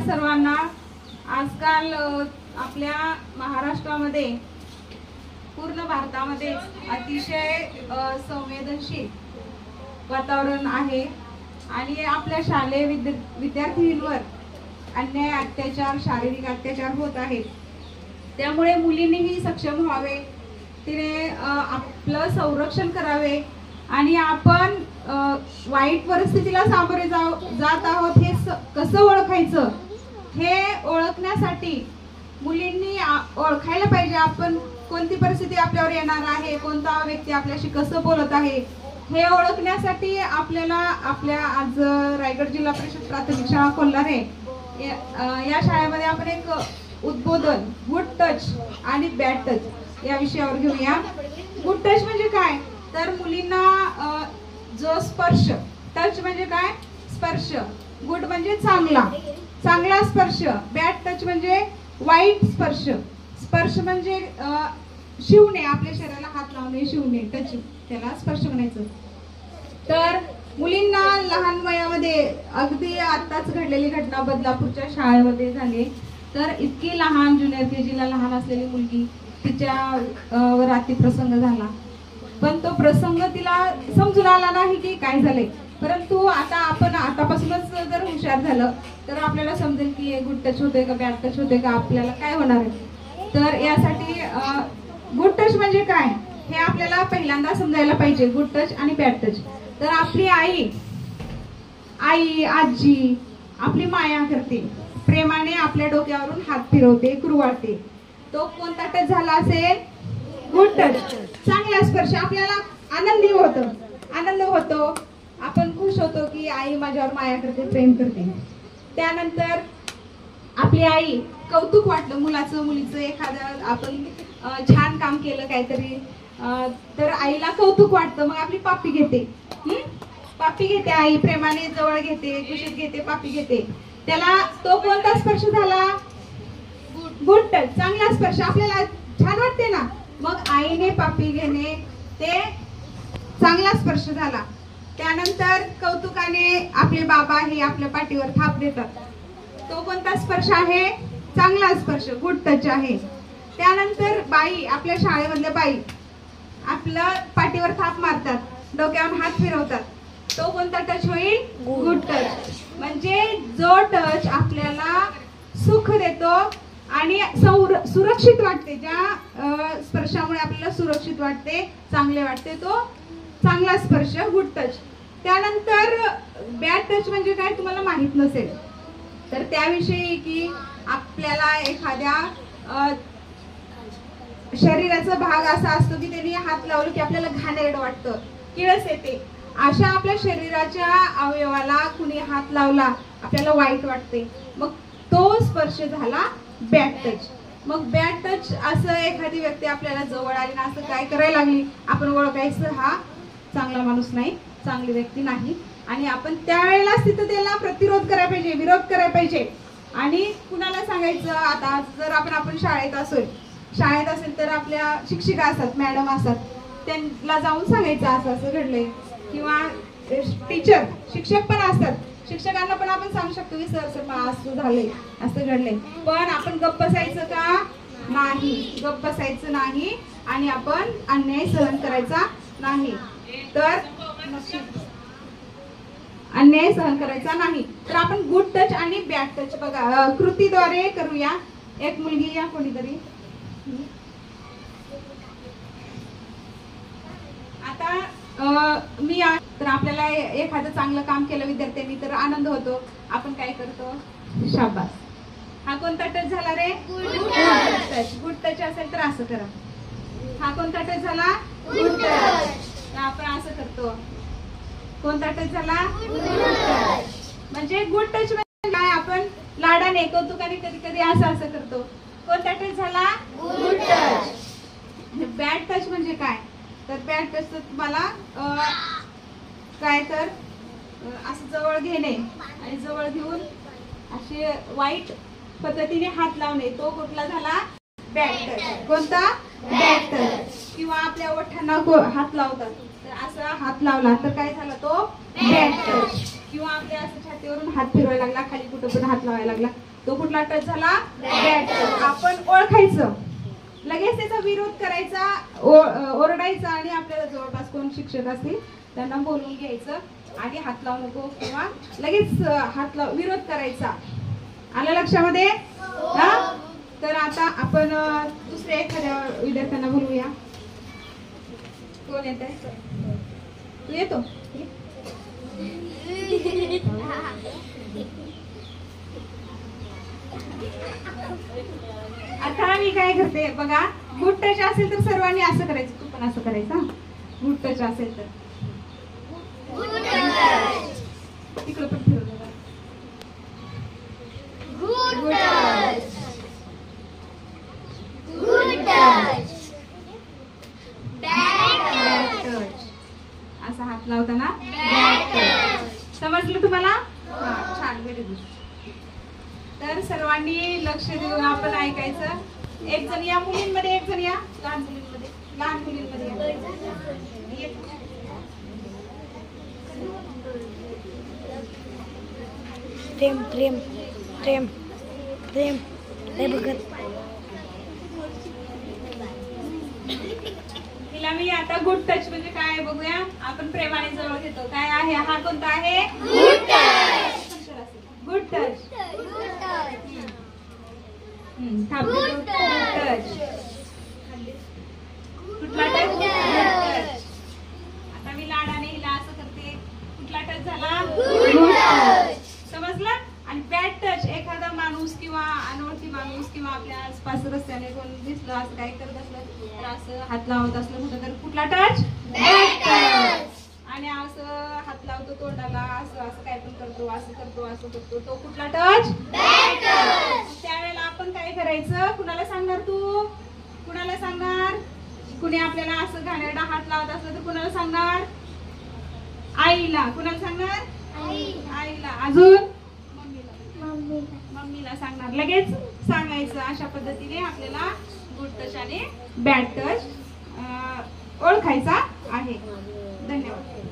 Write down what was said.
सर्वांना. आजकाल आपल्या महाराष्ट्रामध्ये, पूर्ण भारतामध्ये अतिशय संवेदनशील वातावरण आहे आणि आपल्या शालेय विद्यार्थींवर अन्याय, अत्याचार, शारीरिक अत्याचार होत आहेत. त्यामुळे मुलींनीही सक्षम व्हावे, तिने आपलं संरक्षण करावे आणि आपण वाईट परिस्थितीला सामोरे जात आहोत हे कसं ओळखायचं हे ओळखण्यासाठी मुलींनी ओळखायला पाहिजे आपण कोणती परिस्थिती आपल्यावर येणार आहे, कोणता व्यक्ती आपल्याशी कसं बोलत आहे हे ओळखण्यासाठी आपल्याला आपल्या आज रायगड जिल्हा परिषद प्राथमिक शाळा कोल्हारे या शाळेमध्ये आपण एक उद्बोधन गुड टच आणि बॅड टच या विषयावर घेऊया. गुड टच म्हणजे काय, तर मुलींना जो स्पर्श, टच म्हणजे काय, स्पर्श, गुड म्हणजे चांगला, चांगला स्पर्श, बॅड टच म्हणजे वाईट स्पर्श. स्पर्श म्हणजे शिवणे, आपल्या शरीराला हात लावणे, शिवणे, टच, त्याला स्पर्श म्हणायचं. तर मुलींना लहान वयामध्ये, अगदी आताच घडलेली घटना बदलापूरच्या शाळेमध्ये झाली. तर इतकी लहान, ज्युनियर KG ला लहान असलेली मुलगी, तिच्यावर अतिप्रसंग झाला. पण तो प्रसंग तिला समजून आला नाही की काय झाले. परंतु आता आपण आतापासूनच जर हुशार झालं तर आपल्याला समजेल की गुड टच होते का बॅड टच होते का, आपल्याला काय होणार आहे. तर यासाठी गुड टच म्हणजे काय हे आपल्याला पहिल्यांदा समजायला पाहिजे, गुड टच आणि बॅड टच. तर आपली आई, आजी आपली माया करते, प्रेमाने आपल्या डोक्यावरून हात फिरवते, कुरवाळते. तो कोणता टच झाला असेल, गुड टच, चांगला स्पर्श, आपल्याला आनंद होतो, आपण खुश होतो की आई माझ्यावर माया करते, प्रेम करते. त्यानंतर आपली आई, कौतुक वाटलं मुलाचं, मुलीचं, एखादं आपण छान काम केलं काहीतरी, तर आईला कौतुक वाटतं, मग आपली पापी घेते, आई प्रेमाने जवळ घेते, कुशीत घेते, पापी घेते. त्याला तो कोणता स्पर्श झाला, गुड टच, चांगला स्पर्श, आपल्याला छान वाटते ना. मग आईने पापी घेणे ते चांगला स्पर्श झाला. त्यानंतर कौतुकाने आपले बाबा हे आपल्या पाठीवर थाप देतात, तो कोणता स्पर्श आहे, चांगला स्पर्श, गुड टच आहे. त्यानंतर बाई, आपल्या शाळेमधल्या बाई आपलं पाठीवर थाप मारतात, डोक्यावर हात फिरवतात, तो कोणता टच होईल, गुड टच. म्हणजे जो टच आपल्याला सुख देतो आणि सुरक्षित वाटते, ज्या स्पर्शामुळे आपल्याला सुरक्षित वाटते, चांगले वाटते, तो चांगला स्पर्श, गुड टच. त्यानंतर बॅड टच म्हणजे काय तुम्हाला माहित नसेल तर त्याविषयी की आपल्याला एखाद्या शरीराचा भाग असा असतो की त्यांनी हात लावलं की आपल्याला घाणेरडं वाटतं, किळस येते. अशा आपल्या शरीराच्या अवयवाला कुणी हात लावला आपल्याला वाईट वाटते, मग तो स्पर्श झाला बॅड टच. मग बॅड टच असं एखादी व्यक्ती आपल्याला जवळ आली ना, असं काय करायला लागली, आपण ओळखायचं हा चांगला माणूस नाही, चांगली व्यक्ती नाही, आणि आपण त्यावेळेलाच तिथं त्याला प्रतिरोध करायला पाहिजे, विरोध करायला पाहिजे. आणि कुणाला सांगायचं, आता जर आपण शाळेत असेल तर आपल्या शिक्षिका असतात, मॅडम असतात, त्यांना जाऊन सांगायचं असं असं घडलंय, किंवा टीचर, शिक्षक पण असतात, शिक्षकांना पण आपण सांगू शकतो की सर असं झालंय, असं घडलंय. पण आपण गप्प बसायचं का नाही, गप्प बसायचं नाही आणि आपण अन्याय सहन करायचा नाही. तर अन्याय सहन करायचा नाही. तर आपण गुड टच आणि बॅड टच बघा कृतीद्वारे करूया. एक मुलगी या, कोणीतरी. आता मी तर आपल्याला एखादं चांगलं काम केलं विद्यार्थ्यांनी तर आनंद होतो, आपण काय करतो, शाबास, हा कोणता टच झाला रे, गुड टच. गुड टच असेल तर असं करा. हा कोणता टच झाला, गुड टच, तर आपण असं करतो. कोणता टच झाला, गुड टच. म्हणजे गुड टच म्हणजे काय, आपण लाडाने, कौतुकाने कधी कधी असं करतो. कोणता टच झाला, गुड टच. बॅड टच म्हणजे काय, तर बॅड टच तुम्हाला काय तर असं जवळ घेणे आणि जवळ घेऊन असे वाईट पद्धतीने हात लावणे, तो कुठला झाला, बॅड टच. कोणता, बॅड टच. किंवा आपल्या ओठांना हात लावतात, तर असा हात लावला तर काय झाला, तो बॅड टच. किंवा आपल्या असं छातीवरून हात फिरवायला लागला, खाली कुठं पण हात लावायला लागला, तो कुठला टच झाला? Bad touch. आपण ओळखायचं, लगेच त्याचा विरोध करायचा, ओरडायचा आणि आपल्याला जवळपास कोण शिक्षक असतील त्यांना बोलून घ्यायचं आणि हात लावू नको किंवा लगेच विरोध करायचा. आलं लक्षामध्ये? तर आता आपण दुसऱ्या एखाद्या विद्यार्थ्यांना बोलूया. कोण येत आहे? तू येतो? आता मी काय करते बघा, गुड टच असेल तर सर्वांनी असं करायचं, तू पण असं करायचं. गुड टच असेल तर तिकडं पण फिरवलं. Good touch, good touch, bad touch. असा हात लावताना बॅड टच. समजलं तुम्हाला? छान, व्हेरी गुड. तर सर्वांनी लक्ष देऊन आपण ऐकायचं. एक जण या, मुलींमध्ये एक जण या, लहान मुलींमध्ये या. प्रेम प्रेम प्रेम प्रेम हे बघत. तिला मी आता गुड टच म्हणजे काय बघूया. आपण प्रेमाने जवळ घेतो. काय आहे हा? कोणता आहे? Good touch. Good touch. Good touch. कुठला टच? टच. आता मी लाडाने हिला असं करते. कुठला टच झाला? Good touch. समजलं? आणि बॅड टच, एखादा माणूस किंवा अनोळखी माणूस किंवा आपल्या आसपास रस्त्याने कोण दिसलं असं काय करत असलं तर असं हात लावत असलं कुठं तर कुठला टच? Bad touch. आणि असं हात लावतो तोंडाला, असं असं काय पण करतो, असं करतो, असं करतो, तो कुठला टच? Bad touch. त्यावेळेला आपण काय करायचं? कुणाला सांगणार तू? कुणाला सांगणार? कुणी आपल्याला असं घाणेरडा हात लावत असलं तर कुणाला सांगणार? आईला. कुणाला सांगणार? आईला. अजून मम्मीला सांगणार. लगेच सांगायचं. अशा पद्धतीने आपल्याला गुड टच आणि बॅड टच ओळखायचा आहे. धन्यवाद.